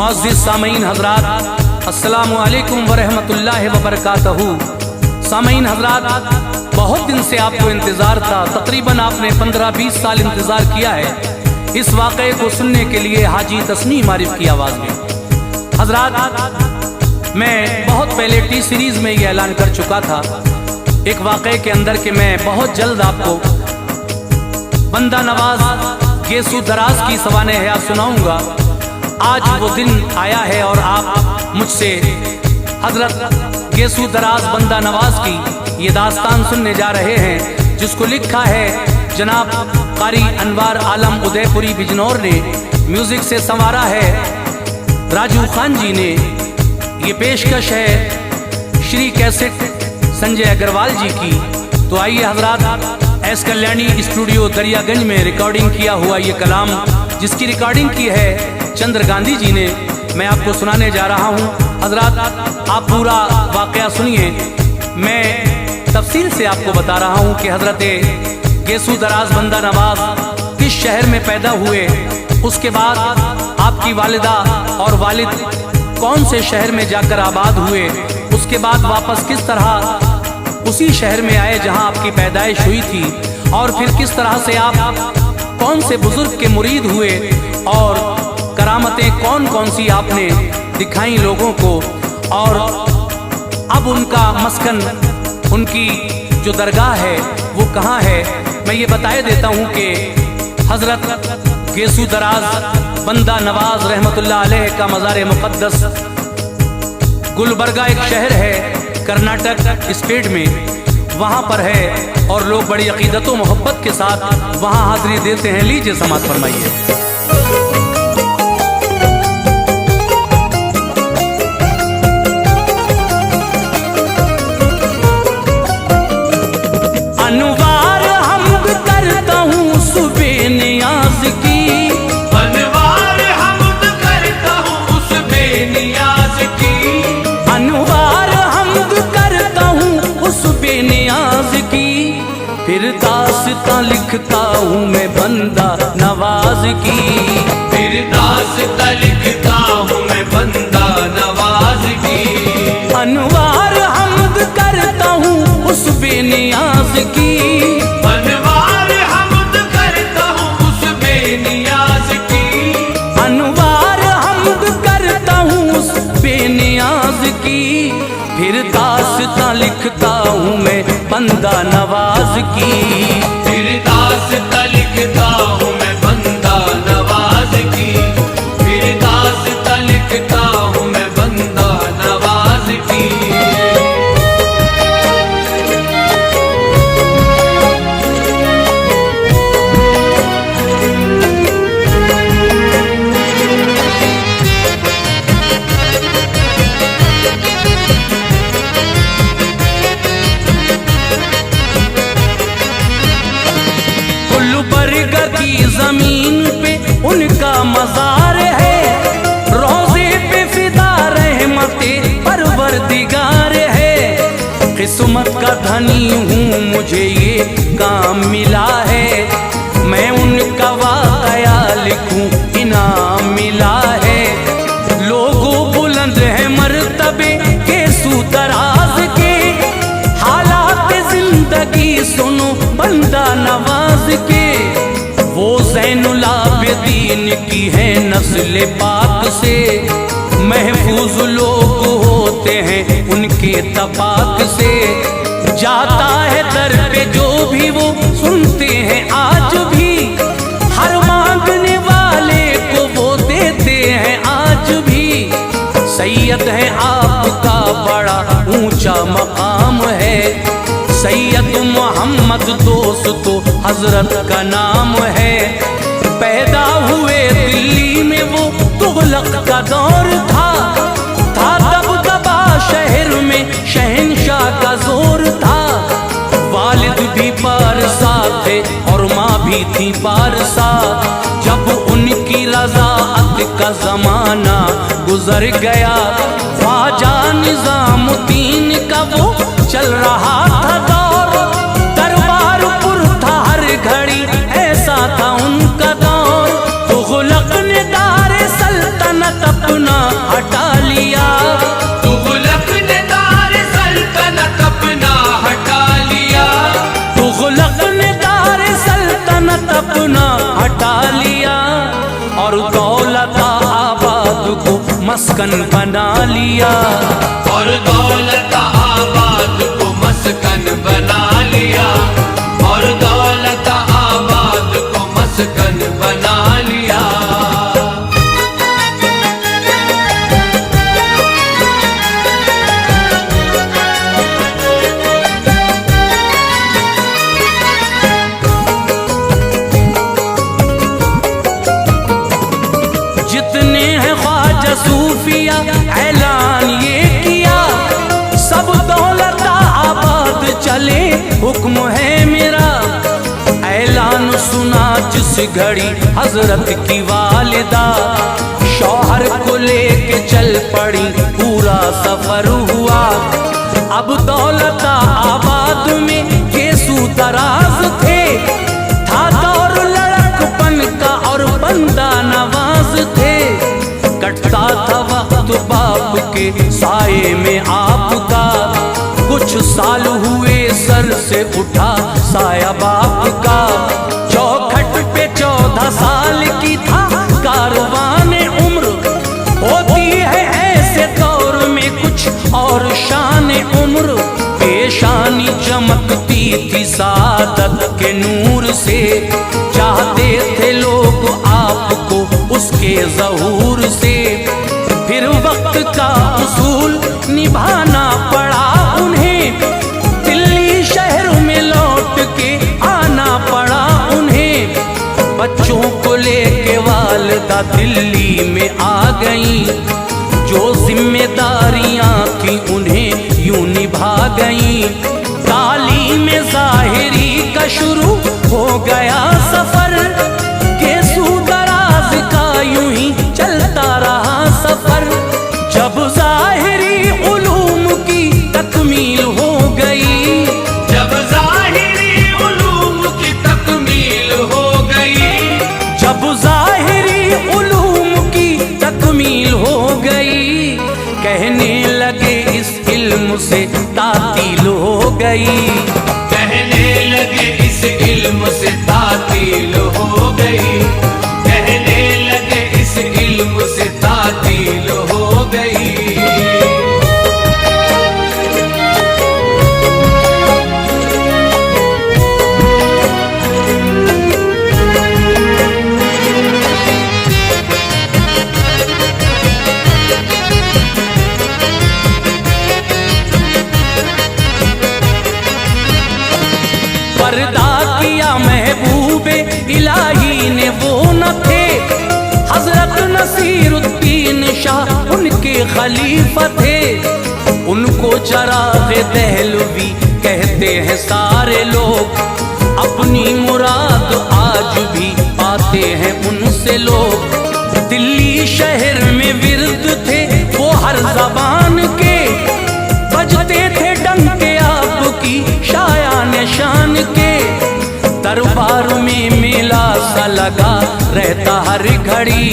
मुअज़्ज़िज़ सामीन हज़रात, अस्सलामु अलैकुम व रहमतुल्लाहि व बरकातहू। सामीन हज़रात, बहुत दिन से आपको इंतज़ार था। तकरीबन आपने 15-20 साल इंतज़ार किया है इस वाक़े को सुनने के लिए हाजी तस्नीम आरिफ की आवाज़ में। हज़रात, मैं बहुत पहले टी सीरीज़ में ये ऐलान कर चुका था एक वाक़े के अंदर कि मैं बहुत जल्द आपको बंदा नवाज गेसू दराज की सवाने हयात सुनाऊंगा। आज वो दिन आया है और आप मुझसे हजरत गेसू दराज बंदा नवाज की ये दास्तान सुनने जा रहे हैं, जिसको लिखा है जनाब कारी अनवार आलम उदयपुरी बिजनौर ने, म्यूजिक से संवारा है राजू खान जी ने। ये पेशकश है श्री कैसेट संजय अग्रवाल जी की। तो आइए हजरात, एस कल्याणी स्टूडियो दरियागंज में रिकॉर्डिंग किया हुआ ये कलाम, जिसकी रिकॉर्डिंग की है चंद्र गांधी जी ने, मैं आपको सुनाने जा रहा हूँ। हजरात, आप पूरा वाकया सुनिए। मैं तफसील से आपको बता रहा हूँ कि हजरत गेसू दराज बंदा नवाज किस शहर में पैदा हुए, उसके बाद आपकी वालिदा और वालिद कौन से शहर में जाकर आबाद हुए, उसके बाद वापस किस तरह उसी शहर में आए जहां आपकी पैदाइश हुई थी, और फिर किस तरह से आप कौन से बुजुर्ग के मुरीद हुए और करामतें कौन कौन सी आपने दिखाई लोगों को, और अब उनका मस्कन, उनकी जो दरगाह है वो कहाँ है। मैं ये बताए देता हूँ कि हजरत गेसू दराज बंदा नवाज रहमतुल्लाह अलैह का मज़ार मुक़द्दस गुलबर्गा एक शहर है कर्नाटक स्टेट में, वहाँ पर है और लोग बड़ी अकीदत व मोहब्बत के साथ वहाँ हाज़िरी देते हैं। लीजिए समाअत फरमाइए। अनवार हमद करता हूँ सुबह नियाज की, अनवार हमद करता हूँ सुबह नियाज की, अनवार हमद करता हूँ उस बेनियाज की, फिर दास्तां लिखता हूँ मैं बंदा नवाज की, फिर दास्तां लिखता हूँ मैं बंदा नवाज की। अनवार हमद करता हूँ उस बेनियाज की, अनवार हमद करता हूँ उस बेनियाज की, अनवार हमद करता हूँ उस बेनियाज की, फिर दास्तां लिखता हूँ मैं बंदा नवाज की, फिर दास्तां लिखता हूँ मैं बंदा नवाज की, फिर दास्तां लिखता हूँ मैं बंदा नवाज की। गुलबर्गा की जमीन पे उनका मजार है, रोजे पे फिदा रहमते परवरदिगार है, किस्मत का धनी हूँ मुझे ये काम मिला है, मैं उनका वाकया लिखूं इनाम मिला है, लोगों बुलंद है मर्तबे गेसू दराज के, हालात जिंदगी सुनो बंदा नवाज के, वो ज़ैनुल आबिदीन की है नस्ल पाक से, महफूज लोग होते हैं उनके तपाक से, जाता है दर पे जो भी वो सुनते हैं आज भी, हर मांगने वाले को वो देते हैं आज भी, सैयद है आपका बड़ा ऊंचा मकाम है, सैयद मोहम्मद दोस्तों हजरत का नाम है, पैदा हुए दिल्ली में वो तुगलक का दौर था दबदबा शहर में शहंशाह का जोर था, वालिद भी पारसा थे और माँ भी थी पारसा, जब उनकी रज़ाअत का जमाना गुजर गया, ख्वाजा निजामुद्दीन का वो चल रहा था दौर, दरबार पुर था हर घड़ी ऐसा था उनका दौर, तुगलक ने दार सल्तनत अपना लिया, और दौलत आबाद को मस्कन बना लिया, और दौलत आबाद को मस्कन बना लिया। जितने हैं ख्वाजा सूफिया ऐलान ये किया, सब दौलत आबाद चले हुक्म है मेरा। ऐलान सुना जिस घड़ी हजरत की वालिदा, शौहर को लेके चल पड़ी, पूरा सफर हुआ। अब दौलत आबाद में केसू दराज थे, था दौर लड़कपन का और बंदा नवाज थे। कटता था वक्त बाप के साये में आपका, कुछ साल हुए सर से उठा साया बाप का। चौखट पे 14 साल की था कारवान उम्र, होती है ऐसे दौर में कुछ और शान उम्र। पेशानी चमकती थी सादत के नूर से, चाहते थे लोग आपको उसके ज़हूर से। फिर वक्त का उसूल निभाना पड़ा उन्हें, दिल्ली शहर में लौट के आना पड़ा उन्हें। बच्चों को लेके वालिदा दिल्ली में आ गई, जो जिम्मेदारियां थी उन्हें यूं निभा गई। तालीम ज़ाहिरी का शुरू हो गया सफर, केसू दराज का यूं ही चलता रहा सफर। जब ज़ाहिरी उलूम की तकमील हो गई, जब ज़ाहिरी उलूम की तकमील हो गई, जब ज़ाहिरी उलूम की तकमील हो गई, कहने लगे इस इल्म से तातील हो गई। कहने लगे इस इल्म से तातील हो गई, कहने लगे इस इल्म से तातील हो गई। पर्दा किया महबूबे इलाही ने वो न थे, हजरत नसीरुद्दीन शाह उनके खलीफा थे। उनको चराग़ दहलवी कहते हैं सारे लोग, अपनी मुराद आज भी पाते हैं उनसे लोग। दिल्ली शहर में विर्द थे वो हर ज़बान के, बजते थे डंके आपकी शायान शान के। दरबार में मेला सा लगा रहता हर घड़ी,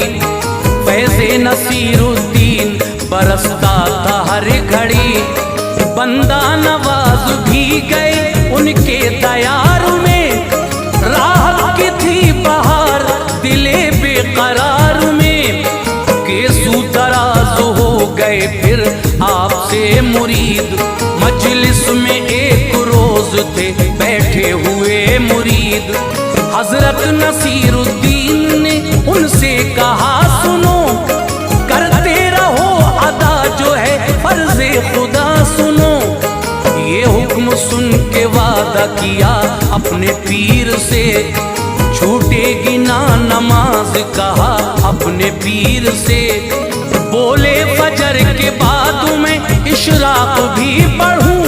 फैज़े नसीरुद्दीन बरसता था हर घड़ी। बंदा नवाज भी गए उनके दयार में, राहत की थी बहार दिले बेकरार में। केसू दराज हो गए फिर आपसे मुरीद, मजलिस में एक रोज थे बैठे हुए मुरीद। हजरत नसीरुद्दीन ने उनसे कहा सुनो, करते रहो अदा जो है फर्ज़े खुदा सुनो। ये हुक्म सुन के वादा किया अपने पीर से, छूटेगी ना नमाज कहा अपने पीर से। बोले फजर के बाद मैं इशराक भी पढ़ूं,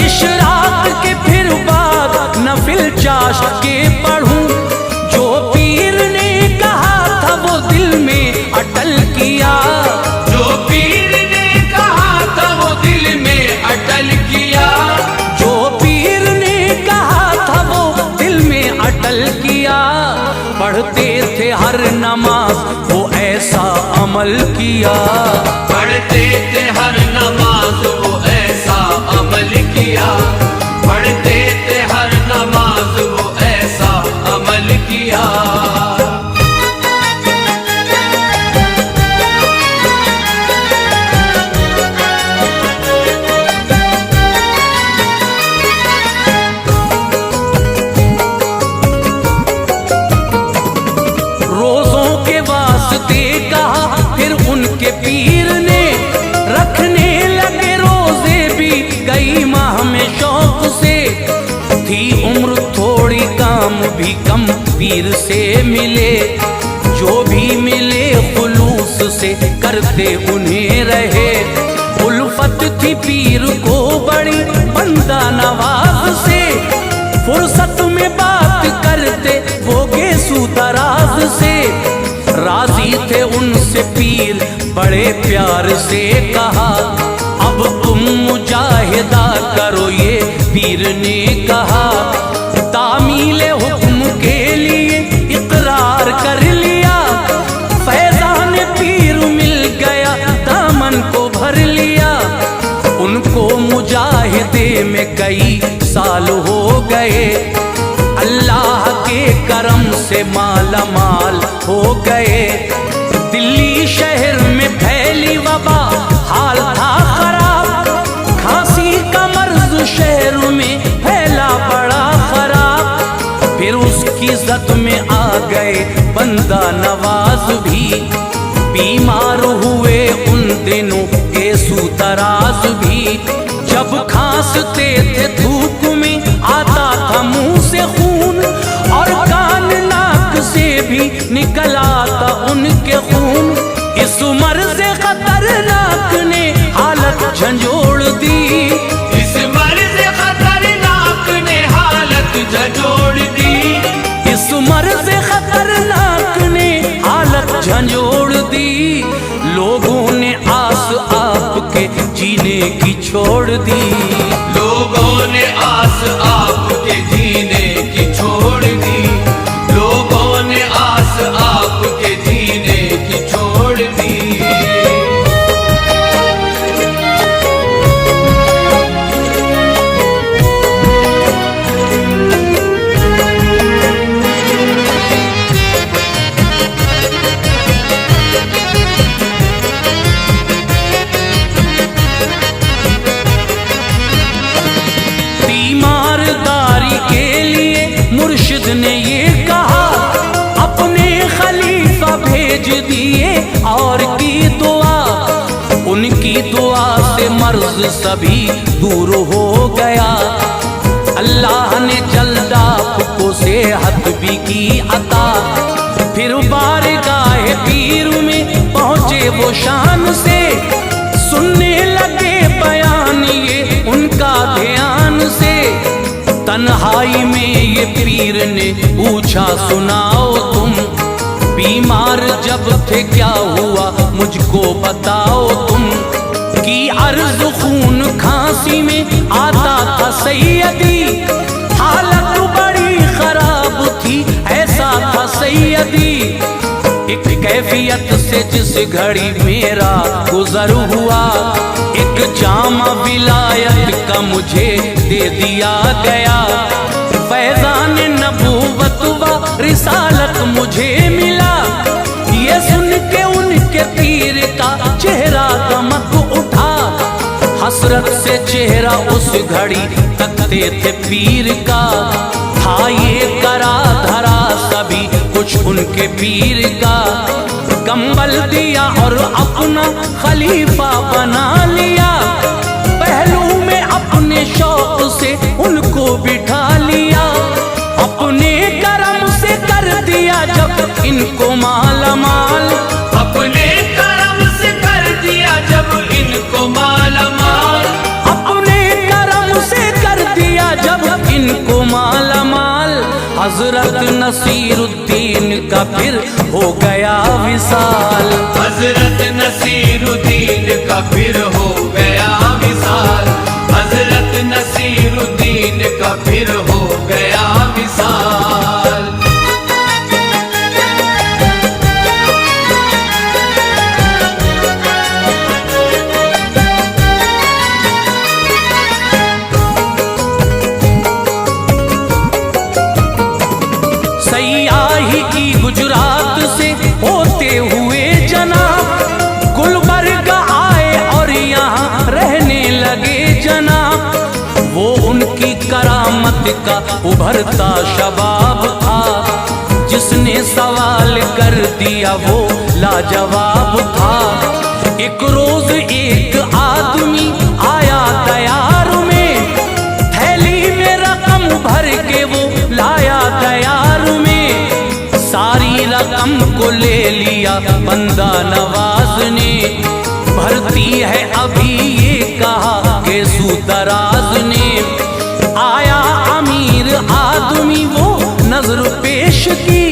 इशराक के फिर बाद नफिल चाश के पढ़ूं। जो पीर ने कहा था वो दिल में अटल किया, जो पीर ने कहा था वो दिल में अटल किया, जो पीर ने कहा था वो दिल में अटल किया। पढ़ते थे हर नमाज वो ऐसा अमल किया, पढ़ते थे हर नमाज वो ऐसा अमल किया, पढ़ते थे हर नमाज वो ऐसा अमल किया। पीर से मिले, जो भी मिले खुलूस से करते उन्हें रहे। उल्फत थी पीर को बड़ी बंदा नवाज से, फुर्सत में बात करते वो गेसू दराज से। राजी थे उनसे पीर बड़े प्यार से, कहा अब तुम मुजाहिदा करो, ये पीर ने कहा। तामीले हुक्म के लिए इकरार कर लिया, फैजान पीर मिल गया, दामन को भर लिया। उनको मुजाहिदे में कई साल हो गए, अल्लाह के करम से माला माल हो गए। दिल्ली शहर में फैली वबा, हाल था खराब, खांसी का मर्ज शहर में फैला बड़ा खराब। फिर उसकी जद में आ गए बंदा नवाज भी, बीमार हुए उन दिनों गेसू दराज भी। जब खांसते थे धूप में आता था मुंह से खून, और कान नाक से भी निकल आता उनके खून। इस मर्ज खतरनाक ने हालत झंझोड़ दी, इस मर्ज खतरनाक ने हालत झंझोड़ दी, इस मर्ज खतरनाक ने हालत झंझोड़ दी। लोगों ने आस आपके जीने की छोड़ दी, लोगों ने आस आपके जीने की छोड़ दी, लोगों ने आस आपके जीने की छोड़ दी। तीमारदारी के लिए मुर्शिद ने ये कहा, अपने खलीफा भेज दिए और की दुआ। उनकी दुआ से मर्ज सभी दूर हो गया, अल्लाह ने जल्दाफ को सेहत भी की अता। फिर बारगाह पीर में पहुंचे वो शान से, सुनने लगे बयान ये उनका ध्यान से। तन्हाई में ये पीर ने पूछा सुनाओ तुम, बीमार जब थे क्या हुआ मुझको बताओ तुम। की अर्ज खून खांसी में आता था सैयदी, हालत बड़ी खराब थी ऐसा था सैयदी। एक कैफियत से जिस घड़ी मेरा गुजर हुआ, एक जामा विलायत का मुझे दे दिया गया। फैजान नबूवत व रिसालत मुझे मिला, ये सुन के उनके पीर का चेहरा दमक उठा। हसरत से चेहरा उस घड़ी तकते थे पीर का, था ये करा धरा सभी कुछ उनके पीर का। कंबल दिया और अपना खलीफा बना लिया, पहलू में अपने शौक से उनको बिठा लिया। अपने करम से कर दिया जब इनको माला माल, अपने करम से कर दिया जब इनको माला माल, अपने करम से कर दिया जब इनको माला माल। हजरत नसीरुद्दीन का फिर हो गया विसाल, हजरत नसीरुद्दीन का फिर हो गया विसाल, हजरत नसीरुद्दीन का फिर हो गया विसाल। सयाही की गुजरात से होते हुए जनाब, गुलबर्गा आए और यहाँ रहने लगे जनाब। वो उनकी करामत का उभरता शबाब था, जिसने सवाल कर दिया वो लाजवाब था। एक रोज एक आदमी आया तैयार में, थैली में रकम भर के वो लाया तैयार में। दराज ने। आया अमीर आदमी वो नजर पेश की,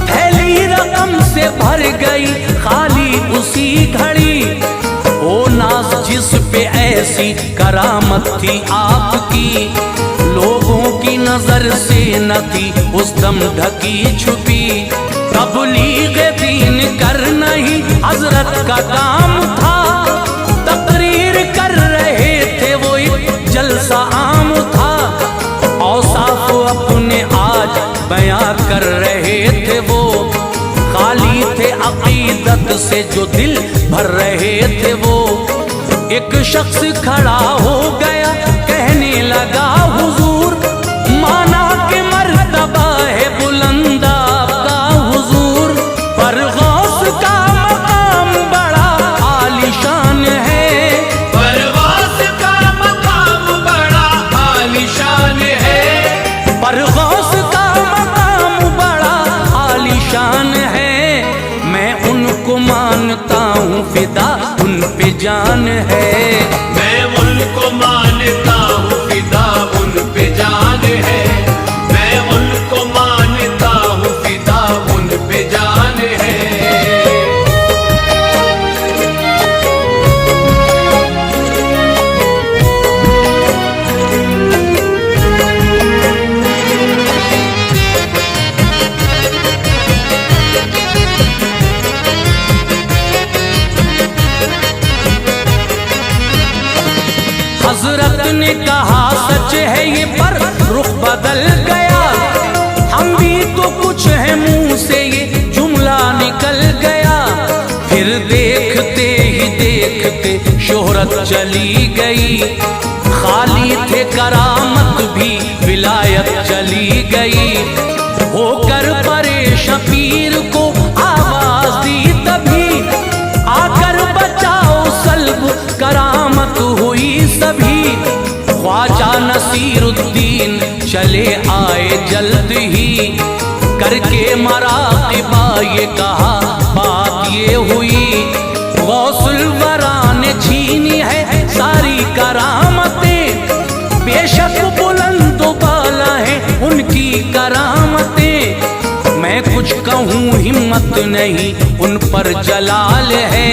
थैली रकम से भर गई खाली उसी घड़ी। ओ नाज जिस पे ऐसी करामत थी आपकी, लोगों की नजर से न थी उस दम ढकी छुपी। तबलीग दीन करना ही हजरत का काम था, तकरीर कर रहे थे वो एक जलसा आम था। औसाफ अपने आज बयां कर रहे थे वो, खाली थे अकीदत से जो दिल भर रहे थे वो। एक शख्स खड़ा हो गया कहने लगा हुजूर, माना के मर्तबा है बुलंदा का हुजूर, पर गौस का मकाम बड़ा आलिशान है। पर गौस का मकाम बड़ा आलिशान है। पर गौस का मकाम बड़ा आलिशान है। मैं उनको मानता हूँ फिदा उन पे जान है। मैं उनको मानता हूँ फिदा उन पे जान है। मैं उनको मानता हूँ फिदा उन पे जान है। हजरत ने कहा सच है ये पर रुख बदल गया, हम भी तो कुछ है मुंह से ये जुमला निकल गया। फिर देखते ही देखते शोहरत चली गई, खाली थे करामत भी विलायत चली गई। होकर परेशान पीर को आवाज दी तभी, आकर बचाओ सल्ब करामत हुई सभी। ख्वाजा नसीरुद्दीन चले आए जल्द ही, करके मराक़िबा ये कहा बात ये हुई। गौसुल वरा ने छीनी है सारी करामतें, बेशक बुलंद बाला है उनकी करामतें। मैं कुछ कहूँ हिम्मत नहीं उन पर जलाल है,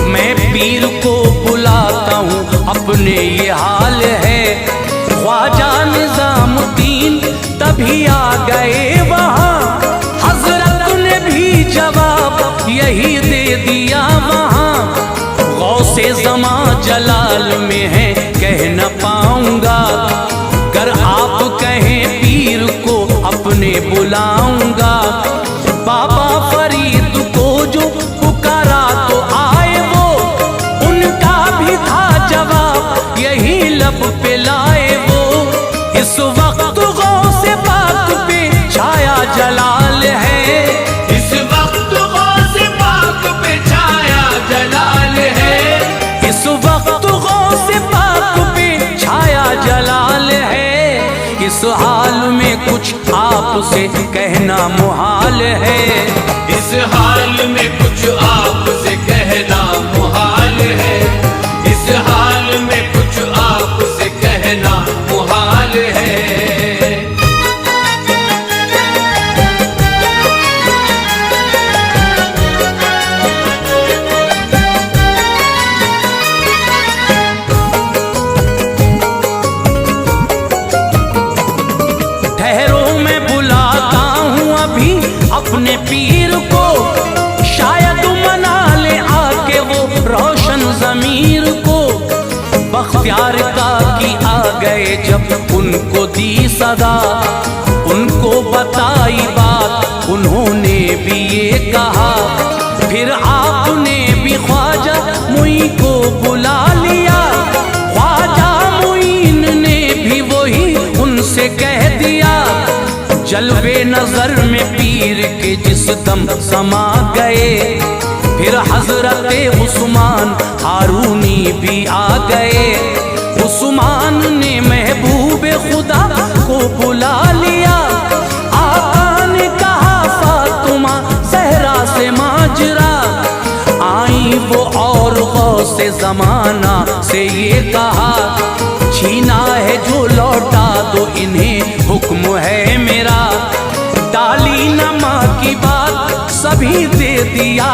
मैं पीर को बुलाता हूँ अपने ये हाल है। ख्वाजा निजामुद्दीन तभी आ गए वहाँ, हजरत ने भी जवाब यही दे दिया वहाँ। गौसे ज़मा जलाल में है कह न पाऊंगा, कर आप कहें पीर को अपने बुलाऊंगा। बाबा फरीद को जो पुकारा तो आए वो, उनका भी था जवाब यही लब पे लाए वो। इस वक्त गौसे पाक पे छाया जलाल है। इस वक्त गौसे पाक पे छाया जलाल है। इस वक्त गौसे पाक पे छाया जलाल है। इस हाल में कुछ आपसे कहना मुहाल है। इस हाल में कुछ आपसे कहना मुहाल है। इस हाल में कुछ आपसे कहना मुहाल है। ठहरो मैं बुलाता हूँ अभी अपने पीर को, शायद मना ले आके वो रोशन ज़मीर को। बख्तियार का की आ गए जब उनको दी सदा, उनको बताई बात उन्होंने भी ये कहा। फिर आपने भी ख्वाजा मुई को बुला लिया, ख्वाजा मुईन ने भी वही उनसे कह दिया। जलवे नजर में पीर के जिस दम समा गए, फिर हजरत उस्मान हारूनी भी आ गए। उस्मान ने महबूब खुदा को बुला लिया, आका ने कहा फातिमा ज़हरा से माजरा। आई वो और गौसे ज़माना से ये कहा, छीना है जो लौटा दो इन्हें हुक्म है मेरा। डाली न माँ की बात सभी दे दिया